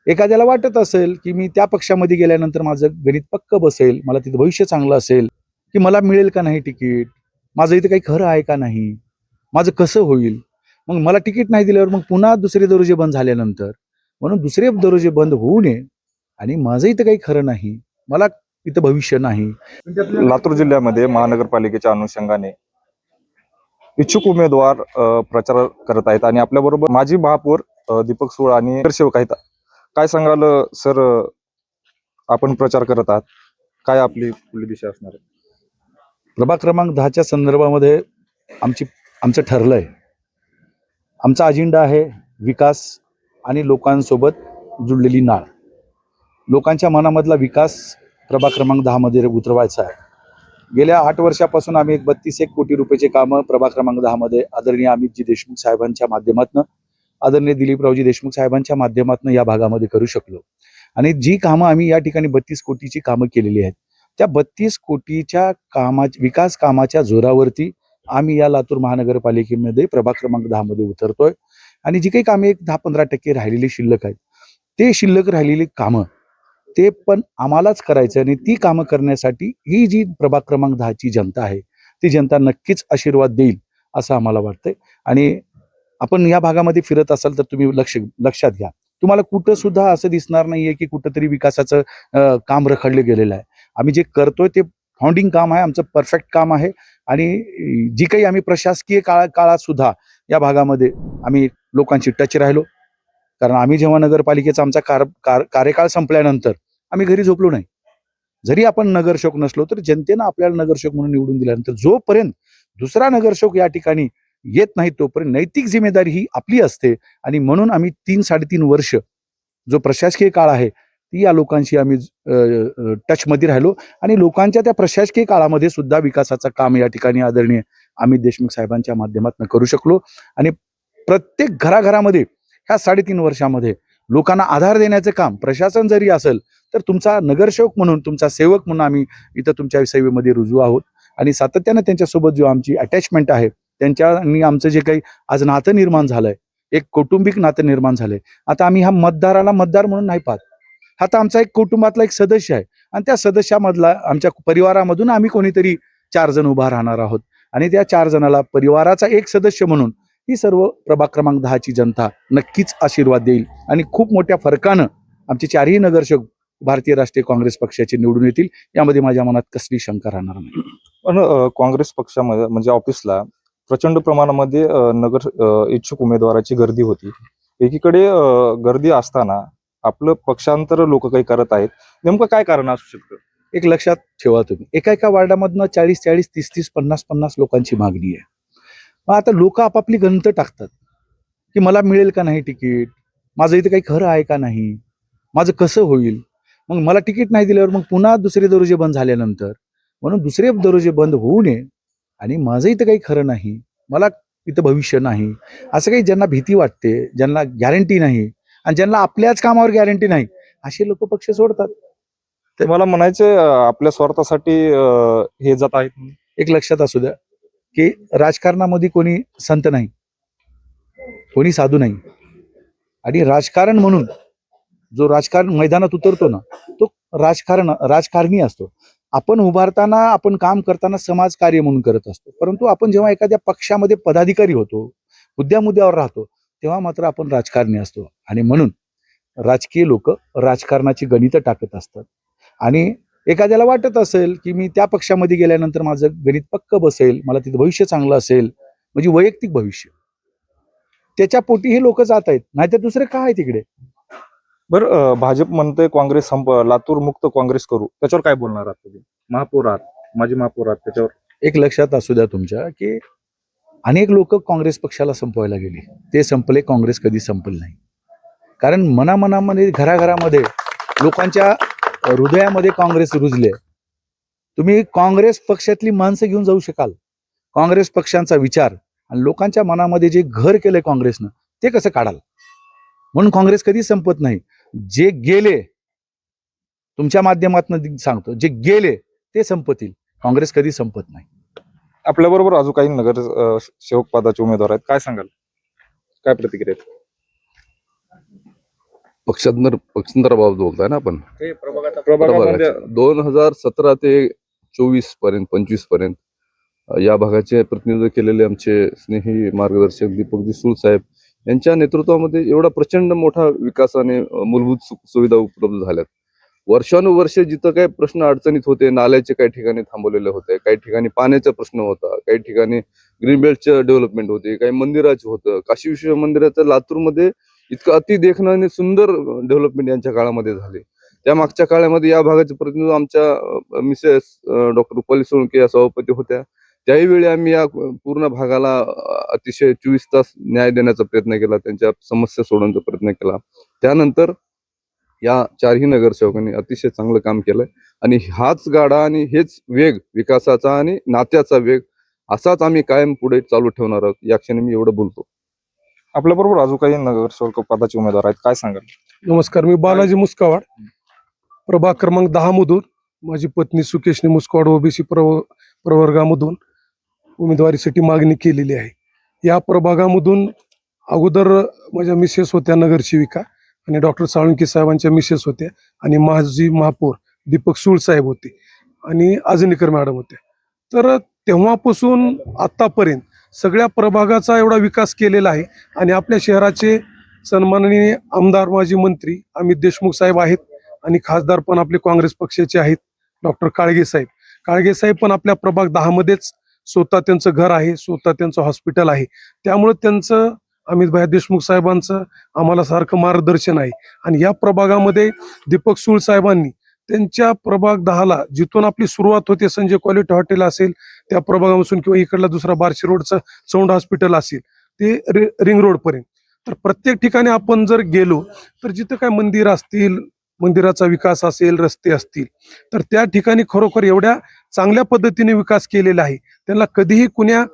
एखाद्याला वाटत असेल की मी त्या पक्षामध्ये गेल्यानंतर माझं गणित पक्क बसेल, मला तिथं भविष्य चांगलं असेल, की मला मिळेल का नाही तिकीट, माझं इथं काही खरं आहे का नाही, माझं कसं होईल, मग मला तिकीट नाही दिल्यावर मग पुन्हा दुसरे दरोजे बंद झाल्यानंतर, म्हणून दुसरे दरोजे बंद होऊ नये आणि माझं इथं काही खरं नाही, मला इथं भविष्य नाही. लातूर जिल्ह्यामध्ये महानगरपालिकेच्या अनुषंगाने इच्छुक उमेदवार प्रचार करत आहेत आणि आपल्याबरोबर माजी महापौर दीपक सुळ आणि नगरसेवक आहेत. काय सांगाल सर, आपण प्रचार करत आहात, काय आपली पुढली दिशा असणार आहे? प्रभाग क्रमांक 10च्या संदर्भामध्ये आमचं ठरलंय, आमचा अजेंडा आहे विकास आणि लोकांसोबत जुळलेली नाळ. लोकांच्या मनामधला विकास प्रभाग क्रमांक 10 मध्ये उतरवायचा आहे. गेल्या 8 वर्षापासून आम्ही 32 कोटी रुपयाचे कामं प्रभाग क्रमांक 10 मध्ये आदरणीय अमितजी देशमुख साहेबांच्या माध्यमातून, आदरणीय दिलीपरावजी देशमुख साहेबांच्या माध्यमातून या भागामध्ये करू शकलो. आणि जी कामं आम्ही या ठिकाणी 32 कोटीची कामं केलेली आहेत, त्या 32 कोटीच्या विकास कामाच्या जोरावरती आम्ही या लातूर महानगरपालिकेमध्ये प्रभाग क्रमांक 10 मध्ये उतरतोय. आणि जी काही कामे 10-15% राहिलेली शिल्लक आहेत, ते शिल्लक राहिलेली कामं ते पण आम्हालाच करायचं. आणि ती कामं करण्यासाठी ही जी प्रभाग क्रमांक 10ची जनता आहे, ती जनता नक्कीच आशीर्वाद देईल असं आम्हाला वाटतंय. आणि आपण या भागामध्ये फिरत असाल तर तुम्ही लक्षात घ्या, तुम्हाला कुठं सुद्धा असं दिसणार नाहीये की कुठंतरी विकासाचं काम रखडलं गेलेलं आहे. आम्ही जे करतोय ते फाउंडिंग काम आहे, आमचं परफेक्ट काम आहे. आणि जी काही आम्ही प्रशासकीय काळात सुद्धा या भागामध्ये आम्ही लोकांची टच राहिलो. कारण आम्ही जेव्हा नगरपालिकेचा आमचा कार्यकाळ संपल्यानंतर आम्ही घरी झोपलो नाही. जरी आपण नगरसेवक नसलो तर जनतेनं आपल्याला नगरसेवक म्हणून निवडून दिल्यानंतर जोपर्यंत दुसरा नगरसेवक या ठिकाणी येत नाही तोपर्यंत नैतिक जिम्मेदारी ही आपली असते. आणि म्हणून आम्ही 3-3.5 वर्ष जो प्रशासकीय काळ आहे ती या लोकांशी आम्ही टचमध्ये राहिलो. आणि लोकांच्या त्या प्रशासकीय काळामध्ये सुद्धा विकासाचं काम या ठिकाणी आदरणीय अमित देशमुख साहेबांच्या माध्यमातून करू शकलो. आणि प्रत्येक घराघरामध्ये ह्या 3.5 वर्षामध्ये लोकांना आधार देण्याचं काम प्रशासन जरी असेल तर तुमचा नगरसेवक म्हणून, तुमचा सेवक म्हणून आम्ही इथं तुमच्या सेवेमध्ये रुजू आहोत. आणि सातत्यानं त्यांच्यासोबत जो आमची अटॅचमेंट आहे, त्यांच्यानी आमचं जे काही आज नातं निर्माण झालंय, एक कौटुंबिक नातं निर्माण झालंय. आता आम्ही ह्या मतदाराला मतदार म्हणून नाही पाहत, हा तर आमचा एक कुटुंबातला एक सदस्य आहे. आणि त्या सदस्यामधला आमच्या परिवारामधून आम्ही कोणीतरी 4 जण उभा राहणार आहोत. आणि त्या 4 जणाला परिवाराचा एक सदस्य म्हणून ही सर्व प्रभाग क्रमांक 10ची जनता नक्कीच आशीर्वाद देईल. आणि खूप मोठ्या फरकानं आमचे 4ही नगरसेवक भारतीय राष्ट्रीय काँग्रेस पक्षाचे निवडून येतील, यामध्ये माझ्या मनात कसली शंका राहणार नाही. पण काँग्रेस पक्षामध्ये म्हणजे ऑफिसला प्रचंड प्रमाणामध्ये इच्छुक उमेदवाराची गर्दी होती. एकीकडे गर्दी असताना आपलं पक्षांतर लोक काही करत आहेत, नेमकं काय कारण असू शकतं? एक लक्षात ठेवा तुम्ही, एका वार्डामधनं 40-40, 30-30, 50-50 लोकांची मागणी आहे. मग आता लोक आपापली गणितं टाकतात की मला मिळेल का नाही तिकीट, माझं इथं काही खरं आहे का नाही, माझं कसं होईल, मग मला तिकीट नाही दिल्यावर मग पुन्हा दुसरे दरोजे बंद झाल्यानंतर, म्हणून दुसरे दरोजे बंद होऊ नये आणि माझं इथं काही खरं नाही, मला इथं भविष्य नाही, असं काही ज्यांना भीती वाटते, ज्यांना गॅरंटी नाही आणि ज्यांना आपल्याच कामावर गॅरंटी नाही, असे लोक पक्ष सोडतात. ते मला म्हणायचे आपल्या स्वार्थासाठी हे जात आहेत. एक लक्षात असू द्या की राजकारणामध्ये कोणी संत नाही, कोणी साधू नाही. आणि राजकारण म्हणून जो राजकारण मैदानात उतरतो ना, तो राजकारणी असतो. आपण उभारताना, आपण काम करताना समाजकार्य म्हणून करत असतो. परंतु आपण जेव्हा एखाद्या पक्षामध्ये पदाधिकारी होतो, मुद्द्यावर राहतो, तेव्हा मात्र आपण राजकारणी असतो. आणि म्हणून राजकीय लोक राजकारणाची गणितं टाकत असतात. आणि एखाद्याला वाटत असेल की मी त्या पक्षामध्ये गेल्यानंतर माझं गणित पक्क बसेल, मला तिथं भविष्य चांगलं असेल, म्हणजे वैयक्तिक भविष्य, त्याच्या पोटी हे लोक जात आहेत, नाहीतर दुसरे काय आहे तिकडे. बरं, भाजप म्हणतंय काँग्रेस लातूर मुक्त काँग्रेस करू, त्याच्यावर काय बोलणार आहात तुम्ही? महापौर आहात, माजी महापौर आहात, त्याच्यावर एक लक्षात असू द्या तुमच्या की अनेक लोक काँग्रेस पक्षाला संपवायला गेले, ते संपले, काँग्रेस कधी संपल नाही. कारण मनामध्ये, घराघरामध्ये, लोकांच्या हृदयामध्ये काँग्रेस रुजले. तुम्ही काँग्रेस पक्षातली माणसं घेऊन जाऊ शकाल, काँग्रेस पक्षांचा विचार आणि लोकांच्या मनामध्ये जे घर केलंय काँग्रेसनं ते कसं काढाल. म्हणून काँग्रेस कधी संपत नाही. जे गेले, तुमच्या माध्यमातून सांगतो, जे गेले ते संपतील, काँग्रेस कधी संपत नाही. आपल्या बरोबर अजून काही नगर सेवक पदाचे उमेदवार आहेत, काय सांगाल, काय प्रतिक्रिया आहेत? पक्षांतराबाबत बोलताय ना आपण. प्रभागामध्ये 2017 ते 24 पर्यंत 25 पर्यंत या भागाचे प्रतिनिधित्व केलेले आमचे स्नेही मार्गदर्शक दीपकजी सुळ साहेब यांच्या नेतृत्वामध्ये एवढा प्रचंड मोठा विकास आणि मूलभूत सुविधा उपलब्ध झाल्यात. वर्षानुवर्षे जिथं काही प्रश्न अडचणीत होते, नाल्याचे काही ठिकाणी थांबवलेले होते, काही ठिकाणी पाण्याचा प्रश्न होता, काही ठिकाणी ग्रीन बेल्टचं डेव्हलपमेंट होते, काही मंदिराचे होतं. काशी विश्व मंदिराचं लातूरमध्ये इतकं अति देखणं आणि सुंदर डेव्हलपमेंट यांच्या काळामध्ये झाले. त्या मागच्या काळामध्ये या भागाचे प्रतिनिधित्व आमच्या मिसेस डॉक्टर रुपाली सोळंके या सभापती होत्या. त्याही वेळी आम्ही या पूर्ण भागाला अतिशय 24 तास न्याय देण्याचा प्रयत्न केला, त्यांच्या समस्या सोडवण्याचा प्रयत्न केला. त्यानंतर या चारही नगरसेवकांनी अतिशय चांगलं काम केलंय आणि हाच गाडा आणि हेच वेग विकासाचा आणि नात्याचा वेग असाच आम्ही कायम पुढे चालू ठेवणार आहोत. या क्षणी मी एवढं बोलतो. आपल्या बरोबर अजून काही नगरसेवक पदाचे उमेदवार आहेत, काय सांगाल? नमस्कार, मी बालाजी मुस्कावाड, प्रभाग क्रमांक 10 मधून माझी पत्नी सुकेशनी मुस्कावाड ओबीसी प्रवर्गामधून उमेदवारीसाठी मागणी केलेली आहे. या प्रभागामधून अगोदर माझ्या मिसेस होत्या नगरसेविका आणि डॉक्टर साळुंके साहेबांच्या मिसेस होत्या आणि माजी महापौर दीपक सुळ साहेब होते आणि आजनीकर मॅडम होत्या. तर तेव्हापासून आतापर्यंत सगळ्या प्रभागाचा एवढा विकास केलेला आहे आणि आपल्या शहराचे सन्माननीय आमदार माजी मंत्री अमित देशमुख साहेब आहेत आणि खासदार पण आपले काँग्रेस पक्षाचे आहेत डॉक्टर काळगे साहेब. काळगे साहेब पण आपल्या प्रभाग 10 मध्येच स्वतः त्यांचं घर आहे, स्वतः त्यांचं हॉस्पिटल आहे. त्यामुळे त्यांचं अमित भाई देशमुख साहेबांचं आम्हाला सारखं मार्गदर्शन आहे. आणि या प्रभागामध्ये दीपक सुळ साहेबांनी त्यांच्या प्रभाग 10ला जिथून आपली सुरुवात होते, संजय क्वालिटी हॉटेल असेल त्या प्रभागापासून किंवा इकडला दुसरा बार्शी रोडचं चौंड हॉस्पिटल असेल ते रिंग रोड पर्यंत, तर प्रत्येक ठिकाणी आपण जर गेलो तर जिथं काय मंदिर असतील, मंदिराचा विकास असेल, रस्ते असतील, तर त्या ठिकाणी खरोखर एवढ्या चांगल्या पद्धतीने विकास केलेला आहे. त्यांना कधीही कुण्या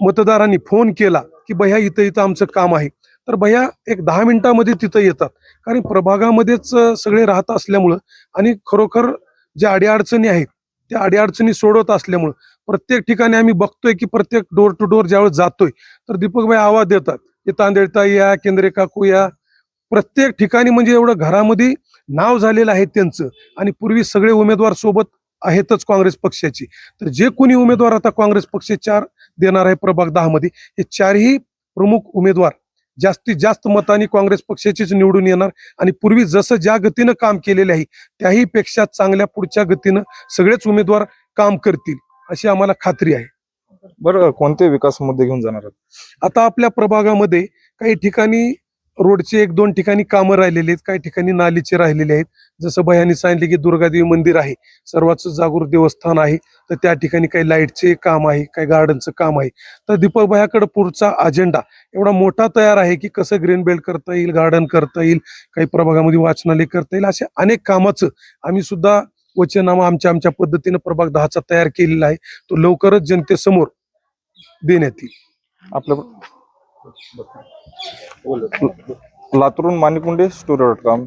मतदारांनी फोन केला की भैया इथं इथं आमचं काम आहे, तर भैया एक 10 मिनिटांमध्ये तिथं येतात. कारण प्रभागामध्येच सगळे राहत असल्यामुळं आणि खरोखर ज्या अडीअडचणी आहेत त्या अडीअडचणी सोडवत असल्यामुळं प्रत्येक ठिकाणी आम्ही बघतोय की प्रत्येक डोर टू डोर ज्यावेळेस जातोय तर दीपक भाई आवाज देतात की तांदेळताई या, केंद्रे काकू या. प्रत्येक ठिकाणी म्हणजे एवढं घरामध्ये नाव झालेलं आहे त्यांचं. आणि पूर्वी सगळे उमेदवार सोबत आहेतच काँग्रेस पक्षाची, तर जे कोणी उमेदवार आता काँग्रेस पक्ष 4 देणार आहे प्रभाग 10 मध्ये, हे चारही प्रमुख उमेदवार जास्तीत जास्त मतांनी काँग्रेस पक्षाचीच निवडून येणार. आणि पूर्वी जसं ज्या गतीनं काम केलेले आहे त्याही पेक्षा चांगल्या पुढच्या गतीनं सगळेच उमेदवार काम करतील अशी आम्हाला खात्री आहे. बरं, कोणते विकास मुद्दे घेऊन जाणार आहात? आता आपल्या प्रभागामध्ये काही ठिकाणी रोडचे 1-2 ठिकाणी कामं राहिलेली आहेत, काही ठिकाणी नालीचे राहिलेले आहेत. जसं भयानी सांगितले की दुर्गादेवी मंदिर आहे, सर्वांच जागृत देवस्थान आहे, तर त्या ठिकाणी काही लाईटचे काम आहे, काही गार्डनचं काम आहे. तर दीपक भायाकडे पुढचा अजेंडा एवढा मोठा तयार आहे की कसं ग्रीन बेल्ट करता येईल, गार्डन करता येईल, काही प्रभागामध्ये वाचनालय करता येईल, अशा अनेक कामाचं आम्ही सुद्धा वचननामा आमच्या पद्धतीनं प्रभाग 10चा तयार केलेला आहे. तो लवकरच जनतेसमोर देण्यात येईल. आपल्या लातूरून मानिकुंडे स्टोरी.com